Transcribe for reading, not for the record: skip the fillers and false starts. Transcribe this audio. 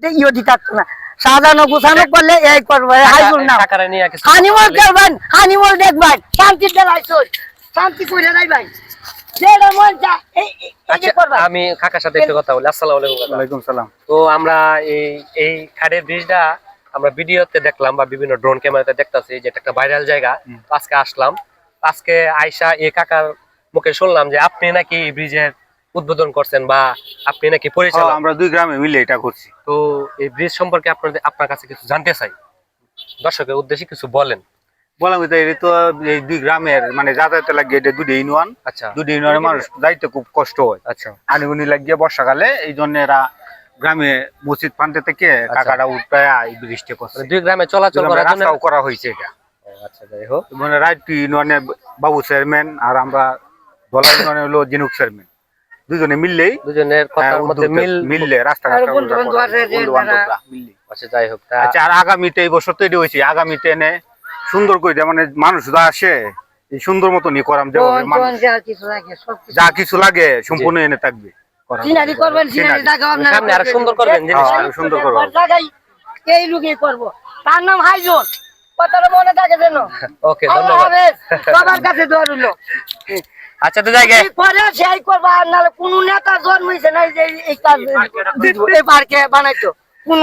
ইয়দি থাকতো না, সাজানো গুছানো করলে এই করবো, হাইজুল না হানিমল করবেন, হানিমল দেখবেন, শান্তি দেলাইছো, শান্তি করে যাই ভাই, যেটা মন চায় এই যে করবেন। আমি কাকার সাথে একটু কথা বলি। আসসালামু আলাইকুম। ওয়ালাইকুম সালাম। তো আমরা এই খাড়ের ব্রিজটা আমরা ভিডিওতে দেখলাম বা বিভিন্ন ড্রোন ক্যামেরাতে দেখতাছি যে এটা একটা ভাইরাল জায়গা। আজকে আসলাম, আজকে আয়শা এই কাকার মুখে শুনলাম যে আপনি নাকি এই ব্রিজের উদ্বোধন করছেন বা আপনি নাকি পরিচালক। আমরা দুই গ্রামে মিলে এটা করছি। তো এই ব্রিজ সম্পর্কে আপনার কাছে কিছু জানতে চাই, দর্শকের উদ্দেশ্যে কিছু বলেন। বললাম তো এটা তো এই দুই গ্রামের মানে যাতায়াতে লাগে, এটা দুটো ইউনিয়ন। আচ্ছা, দুটো ইউনিয়নের মানুষ যাইতে খুব কষ্ট হয়। আচ্ছা, আনিগুনি লাগিয়ে বর্ষাকালে, এই জন্য এরা গ্রামে মসজিদ প্রান্তে থেকে কাকাটা উঠপায় এই বৃষ্টি করছে। দুই গ্রামে চলাচল করার জন্য রাস্তাও করা হয়েছে এটা। আচ্ছা, যাই হোক, মানে রাইট ইউনিয়নের বাবু চেয়ারম্যান আর আমরা দলা ইউনিয়নের হলো জিনুক চেয়ারম্যান, দুজনে মিললেই, দুজনের কথার মধ্যে মিললে রাস্তাঘাট মিললে। আচ্ছা, যাই হোক। আচ্ছা, আর আগামীতে এই বছর তো এটি হয়েছে, আগামীতে এনে সুন্দর করে মানে মানুষ যা আসে এই সুন্দর মতো নিয়ে করাম, যা কিছু লাগে সম্পূর্ণ এনে থাকবে। সিনারি করবেন, সিনারি জায়গা সামনে আরো সুন্দর করবেন জিনিস, আরো সুন্দর করব। এই লুকিয়ে করব, তার নাম হাইজুল, কথাটা মনে থাকে যেন। ওকে, ধন্যবাদ। সবার কাছে দোয়া রইল। আচ্ছা, তো জায়গায় পরে সেই করবা, আর নাহলে কোন নেতা জন্ম হয়েছে না যে এই কাজ এই পার্কে বানাইতো।